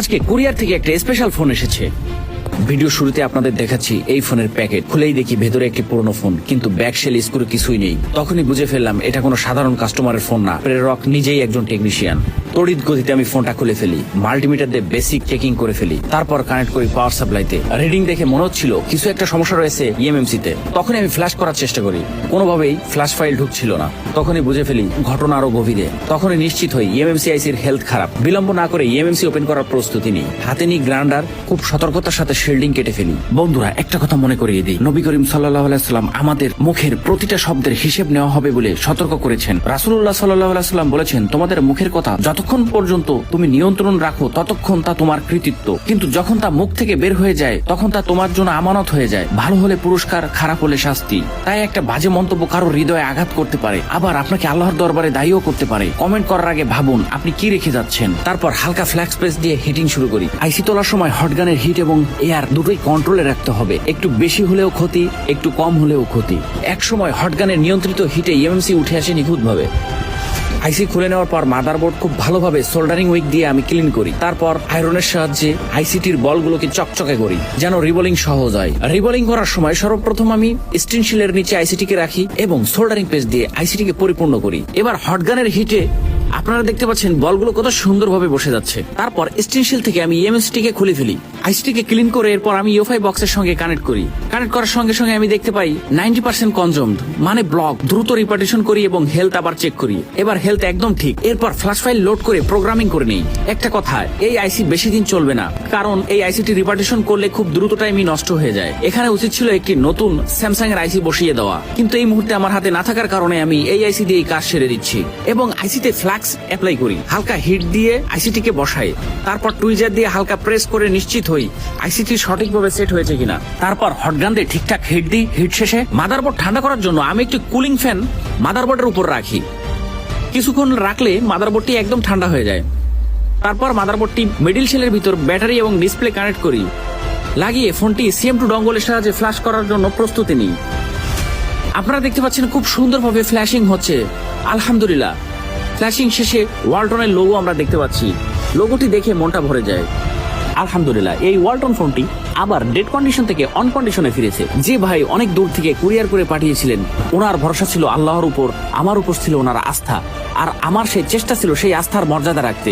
আজকে কুরিয়ার থেকে একটা স্পেশাল ফোন এসেছে। ভিডিও শুরুতে আপনাদের দেখাচ্ছি এই ফোনের প্যাকেট। খুলেই দেখি ভেতরে একটি পুরনো ফোন, কিন্তু ব্যাক শেল স্ক্রু কিছুই নেই। তখনই বুঝে ফেললাম এটা কোনো সাধারণ কাস্টমারের ফোন না, প্রেরক নিজেই একজন টেকনিশিয়ান। তড়িৎ গতিতে আমি ফোনটা খুলে ফেলি, মাল্টিমিটার দিয়ে বেসিক চেকিং করে ফেলি, তারপর কানেক্ট করি পাওয়ার সাপ্লাইতে। রিডিং দেখে মনে হচ্ছিল কিছু একটা সমস্যা রয়েছে ইএমএমসি তে। তখনই আমি ফ্ল্যাশ করার চেষ্টা করি, কোনোভাবেই ফ্ল্যাশ ফাইল ঢুকছিল না। তখনই বুঝে ফেলি ঘটনা আরো গভীরে। তখনই নিশ্চিত হই ইএমএমসি আইসির হেলথ খারাপ। বিলম্ব না করে ইএমএমসি ওপেন করার প্রস্তুতি নিই। হাতে নিই গ্রাইন্ডার, খুব সতর্কতার সাথে শিল্ডিং কেটে ফেলি। বন্ধুরা, একটা কথা মনে করিয়ে দিই, নবী করিম সাল্লাল্লাহু আলাইহি সাল্লাম আমাদের মুখের প্রতিটা শব্দের হিসেব নেওয়া হবে বলে সতর্ক করেছেন। রাসূলুল্লাহ সাল্লাল্লাহু আলাইহি সাল্লাম বলেছেন, তোমাদের মুখের কথা যতক্ষণ পর্যন্ত তুমি নিয়ন্ত্রণ রাখো ততক্ষণ তা তোমার কৃতিত্ব, কিন্তু যখন তা মুখ থেকে বের হয়ে যায় তখন তা তোমার জন্য আমানত হয়ে যায়। ভালো হলে পুরস্কার, খারাপ হলে শাস্তি। তাই একটা বাজে মন্তব্য কারো হৃদয়ে আঘাত করতে পারে, আবার আপনাকে আল্লাহর দরবারে দায়ীও করতে পারে। কমেন্ট করার আগে ভাবুন আপনি কি রেখে যাচ্ছেন। তারপর হালকা ফ্ল্যাক্স পেস দিয়ে হিটিং শুরু করি। আইসি তোলার সময় হটগানের হিট এবং এয়ার দুটোই কন্ট্রোলে রাখতে হবে। একটু বেশি হলেও ক্ষতি, একটু কম হলেও ক্ষতি। এক সময় হটগানের নিয়ন্ত্রিত হিটে ইএমএমসি উঠে আসে নিখুঁতভাবে। আইসি খুলে নেওয়ার পর মাদারবোর্ড খুব ভালোভাবে সোল্ডারিং উইক দিয়ে আমি ক্লিন করি। তারপর আয়রনের সাহায্যে আইসিটির বলগুলোকে চকচকে করি যেন রিবোলিং সহজ হয়। রিবোলিং করার সময় সর্বপ্রথম আমি স্টেনশিলের নিচে আইসিটিকে রাখি এবং সোল্ডারিং পেস্ট দিয়ে আইসিটিকে পরিপূর্ণ করি। এবার হটগানের হিটে আপনারা দেখতে পাচ্ছেন বলগুলো কত সুন্দরভাবে বসে যাচ্ছে। তারপর স্টেনশিল থেকে আমি ইএমএসটিকে খুলে ফেলি। আইসিটিকে ক্লিন করে এরপর আমি ইউএফআই বক্সের সঙ্গে কানেক্ট করি। কানেক্ট করার সঙ্গে সঙ্গে আমি দেখতে পাই 90% কনজুমড, মানে ব্লক। দ্রুত রিপার্টিশন করি এবং হেলথ আবার চেক করি। এবার হেলথ একদম ঠিক। এরপর ফ্ল্যাশ ফাইল লোড করে প্রোগ্রামিং করে নেই। একটা কথা, এই আইসি বেশি দিন চলবে না, কারণ এই আইসিটি রিপার্টিশন করলে খুব দ্রুত টাইমই নষ্ট হয়ে যায়। এখানে উচিত ছিল একটি নতুন স্যামসাং এর আইসি বসিয়ে দেওয়া, কিন্তু এই মুহূর্তে আমার হাতে না থাকার কারণে আমি এই আইসি দিয়ে কাজ সেরে দিচ্ছি এবং আইসিতে ফ্ল্যাক্স অ্যাপ্লাই করি। হালকা হিট দিয়ে আইসিটিকে বসাই, তারপর টুইজার দিয়ে হালকা প্রেস করে নিশ্চিত হই আইসিটি সঠিকভাবে সেট হয়েছে কিনা। তারপর হটগান দিয়ে ঠিকঠাক হিট দিই। হিট শেষে মাদারবোর্ড ঠান্ডা করার জন্য আমি একটি কুলিং ফ্যান মাদারবোর্ডের উপর রাখি। কিছুক্ষণ রাখলে মাদারবোর্ডটি একদম ঠান্ডা হয়ে যায়। তারপর মাদারবোর্ডটি মিডল সেলের ভিতর ব্যাটারি এবং ডিসপ্লে কানেক্ট করি। লাগিয়ে ফোনটি CM2 ডঙ্গলের সাহায্যে ফ্ল্যাশ করার জন্য প্রস্তুতি নিই। আপনারা দেখতে পাচ্ছেন খুব সুন্দরভাবে ফ্ল্যাশিং হচ্ছে। আলহামদুলিল্লাহ, ফ্ল্যাশিং শেষে ওয়ালটনের লোগো আমরা দেখতে পাচ্ছি। লোগোটি দেখে মনটা ভরে যায়। আলহামদুলিল্লাহ, এই ওয়ালটন ফোনটি আবার ডেড কন্ডিশন থেকে অন কন্ডিশনে ফিরেছে। যে ভাই অনেক দূর থেকে কুরিয়ার করে পাঠিয়েছিলেন, ওনার ভরসা ছিল আল্লাহর উপর, আমার উপর ছিল ওনার আস্থা, আর আমার সেই চেষ্টা ছিল সেই আস্থার মর্যাদা রাখতে।